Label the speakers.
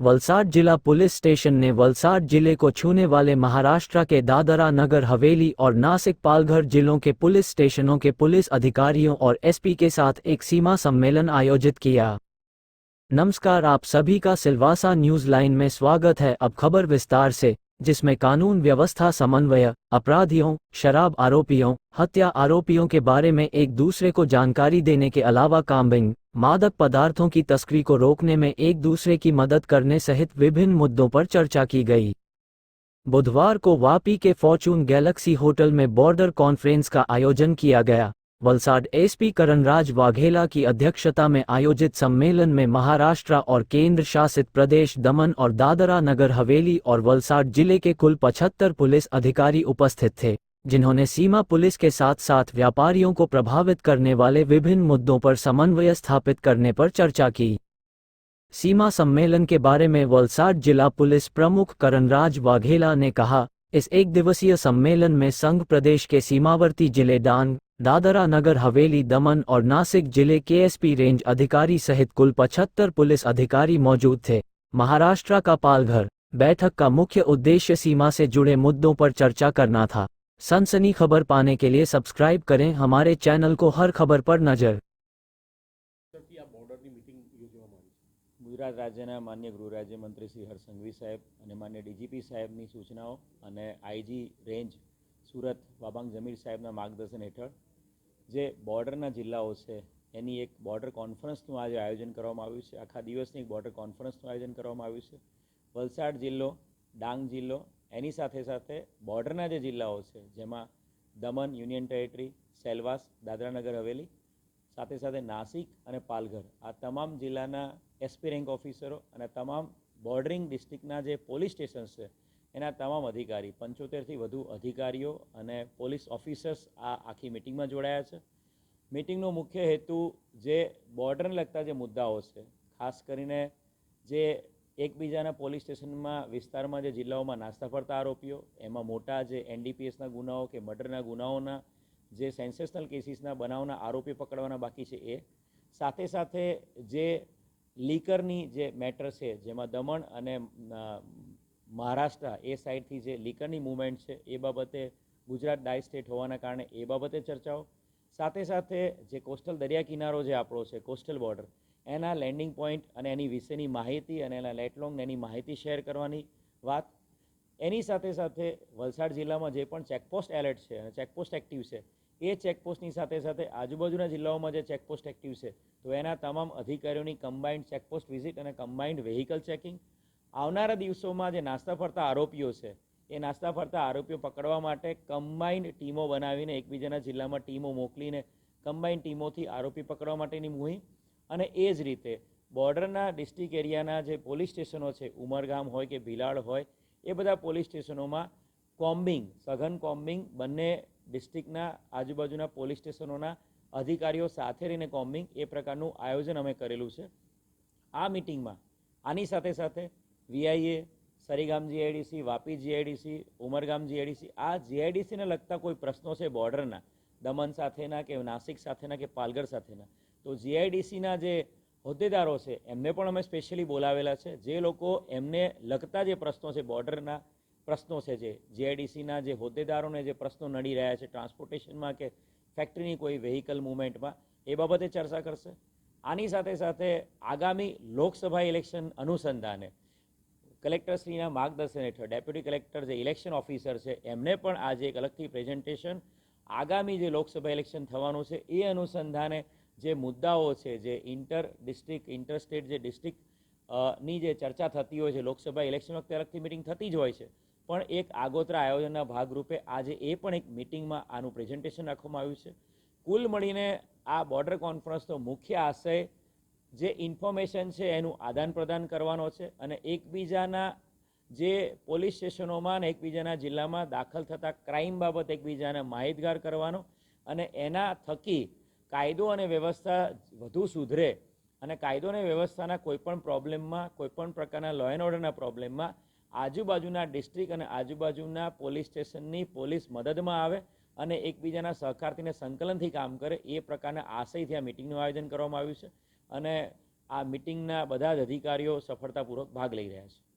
Speaker 1: वलसाड जिला police station ने वलसाड जिले को छूने वाले महाराष्ट्र के दादरा नगर हवेली और नासिक पालघर जिलों के पुलिस स्टेशनों के पुलिस अधिकारियों और एसपी के साथ एक सीमा सम्मेलन आयोजित किया। नमस्कार, आप सभी का सिलवासा न्यूज लाइन में स्वागत है। अब खबर विस्तार से, जिसमें कानून व्यवस्था समन्वय, अपराधियों, शराब आरोपियों, हत्या आरोपियों के बारे में एक दूसरे को जानकारी देने के अलावा कॉम्बिंग, मादक पदार्थों की तस्करी को रोकने में एक दूसरे की मदद करने सहित विभिन्न मुद्दों पर चर्चा की गई। बुधवार को वापी के फॉर्चून गैलेक्सी होटल में बॉर्डर कॉन्फ्रेंस का आयोजन किया गया। वलसाड एसपी करणराज वाघेला की अध्यक्षता में आयोजित सम्मेलन में महाराष्ट्र और केंद्र शासित प्रदेश दमन और दादरा नगर हवेली और वलसाड जिले के कुल 75 पुलिस अधिकारी उपस्थित थे, जिन्होंने सीमा पुलिस के साथ साथ व्यापारियों को प्रभावित करने वाले विभिन्न मुद्दों पर समन्वय स्थापित करने पर चर्चा की। सीमा सम्मेलन के बारे में वलसाड जिला पुलिस प्रमुख करणराज वाघेला ने कहा, इस एक दिवसीय सम्मेलन में संघ प्रदेश के सीमावर्ती जिले डांग, दादरा नगर हवेली, दमन और नासिक जिले के एसपी रेंज अधिकारी सहित कुल 75 पुलिस अधिकारी मौजूद थे। महाराष्ट्र का पालघर बैठक का मुख्य उद्देश्य सीमा से जुड़े मुद्दों पर चर्चा करना था। सनसनी खबर पाने के लिए सब्सक्राइब करें हमारे चैनल को। हर खबर पर नजर।
Speaker 2: गुजरात राज्यના માન્ય ગૃહ રાજ્યમંત્રી શ્રી હર્ષ સંઘવી સાહેબ અને માન્ય ડીજીપી સાહેબની સૂચનાઓ અને આઈજી રેન્જ સુરત વાબાંગ જમીર સાહેબના માર્ગદર્શન હેઠળ જે બોર્ડરના જિલ્લાઓ છે એની એક બોર્ડર કોન્ફરન્સનું આજે આયોજન કરવામાં આવ્યું છે। આખા દિવસની એક બોર્ડર કોન્ફરન્સનું આયોજન કરવામાં આવ્યું છે। વલસાડ જિલ્લો, ડાંગ જિલ્લો, એની સાથે સાથે બોર્ડરના જે જિલ્લાઓ છે જેમાં દમન યુનિયન ટેરેટરી, સેલવાસ, દાદરા નગર હવેલી, સાથે સાથે નાસિક અને પાલઘર, આ તમામ જિલ્લાના એસપી રેન્ક ઓફિસરો અને તમામ બોર્ડરિંગ ડિસ્ટ્રિક્ટના જે પોલીસ સ્ટેશન્સ છે એના તમામ અધિકારી, 75થી વધુ અધિકારીઓ અને પોલીસ ઓફિસર્સ આ આખી મિટિંગમાં જોડાયા છે। મિટિંગનો મુખ્ય હેતુ જે બોર્ડરને લગતા જે મુદ્દાઓ છે, ખાસ કરીને જે એકબીજાના પોલીસ સ્ટેશનમાં વિસ્તારમાં જે જિલ્લાઓમાં નાસ્તા ફરતા આરોપીઓ, એમાં મોટા જે એનડીપીએસના ગુનાઓ કે મર્ડરના ગુનાઓના જે સેન્સેશનલ કેસીસના બનાવના આરોપી પકડવાના બાકી છે એ, સાથે સાથે જે લીકરની જે મેટર છે જેમાં દમણ અને મહારાષ્ટ્ર એ સાઈડથી જે લીકરની મૂવમેન્ટ છે એ બાબતે ગુજરાત ડાય સ્ટેટ હોવાના કારણે એ બાબતે ચર્ચાઓ, સાથે સાથે જે કોસ્ટલ દરિયા કિનારો જે આપણો છે કોસ્ટલ બોર્ડર, એના લેન્ડિંગ પોઈન્ટ અને એની વિશેની માહિતી અને એના લેટલોંગ એની માહિતી શેર કરવાની વાત, એની સાથે સાથે વલસાડ જિલ્લામાં જે પણ ચેકપોસ્ટ એલર્ટ છે અને ચેકપોસ્ટ એક્ટિવ છે એ ચેકપોસ્ટની સાથે સાથે આજુબાજુના જિલ્લાઓમાં જે ચેકપોસ્ટ એક્ટિવ છે તો એના તમામ અધિકારીઓની કમ્બાઇન્ડ ચેકપોસ્ટ વિઝિટ અને કમ્બાઇન્ડ વેહિકલ ચેકિંગ, આવનારા દિવસોમાં જે નાસ્તા ફરતા આરોપીઓ છે એ નાસ્તા ફરતા આરોપીઓ પકડવા માટે કમ્બાઇન્ડ ટીમો બનાવીને એકબીજાના જિલ્લામાં ટીમો મોકલીને કમ્બાઇન્ડ ટીમોથી આરોપી પકડવા માટેની મુહિમ, અને એ જ રીતે બોર્ડરના ડિસ્ટ્રિક્ટ એરિયાના જે પોલીસ સ્ટેશનો છે, ઉમરગામ હોય કે ભીલાડ હોય, એ બધા પોલીસ સ્ટેશનોમાં કોમ્બિંગ, સઘન કોમ્બિંગ, બંને ડિસ્ટ્રિક્ટના આજુબાજુના પોલીસ સ્ટેશનોના અધિકારીઓ સાથે રહીને કોમ્બિંગ, એ પ્રકારનું આયોજન અમે કરેલું છે। આ મિટિંગમાં આની સાથે સાથે વીઆઈએ, Sarigam GIDC, Vapi GIDC, Umargam GIDC, આ જીઆઈડીસીને લગતા કોઈ પ્રશ્નો છે બોર્ડરના, દમન સાથેના કે નાસિક સાથેના કે પાલઘર સાથેના, તો જીઆઈડીસીના જે હોદ્દેદારો છે એમને પણ અમે સ્પેશિયલી બોલાવેલા છે। જે લોકો એમને લગતા જે પ્રશ્નો છે, બોર્ડરના પ્રશ્નો છે, જે જીઆઈડીસીના જે હોદ્દેદારોને જે પ્રશ્નો નડી રહ્યા છે ટ્રાન્સપોર્ટેશનમાં કે ફેક્ટરીની કોઈ વેહિકલ મૂવમેન્ટમાં, એ બાબતે ચર્ચા કરશે। આની સાથે સાથે આગામી લોકસભા ઇલેક્શન અનુસંધાને કલેક્ટરશ્રીના માર્ગદર્શન હેઠળ ડેપ્યુટી કલેક્ટર જે ઇલેક્શન ઓફિસર છે એમને પણ આજે એક અલગથી પ્રેઝન્ટેશન આગામી જે લોકસભા ઇલેક્શન થવાનું છે એ અનુસંધાને જે મુદ્દાઓ છે, જે ઇન્ટર ડિસ્ટ્રિક્ટ, ઇન્ટર સ્ટેટ જે ડિસ્ટ્રિક્ટની જે ચર્ચા થતી હોય છે, લોકસભા ઇલેક્શન વખતે અલગથી મિટિંગ થતી જ હોય છે, પણ એક આગોતરા આયોજનના ભાગરૂપે આજે એ પણ એક મિટિંગમાં આનું પ્રેઝન્ટેશન રાખવામાં આવ્યું છે। કુલ મળીને આ બોર્ડર કોન્ફરન્સનો મુખ્ય આશય જે ઇન્ફોર્મેશન છે એનું આદાન પ્રદાન કરવાનો છે અને એકબીજાના જે પોલીસ સ્ટેશનોમાં અને એકબીજાના જિલ્લામાં દાખલ થતા ક્રાઇમ બાબત એકબીજાને માહિતગાર કરવાનો અને એના થકી કાયદો અને વ્યવસ્થા વધુ સુધરે અને કાયદો અને વ્યવસ્થાના કોઈપણ પ્રોબ્લેમમાં, કોઈપણ પ્રકારના લો એન્ડ ઓર્ડરના પ્રોબ્લેમમાં આજુબાજુના ડિસ્ટ્રિક્ટ અને આજુબાજુના પોલીસ સ્ટેશનની પોલીસ મદદમાં આવે અને એકબીજાના સહકારથી ને સંકલનથી કામ કરે, એ પ્રકારના આશયથી આ મિટિંગનું આયોજન કરવામાં આવ્યું છે। અને આ મિટિંગના બધા જ અધિકારીઓ સફળતાપૂર્વક ભાગ લઈ રહ્યા છે.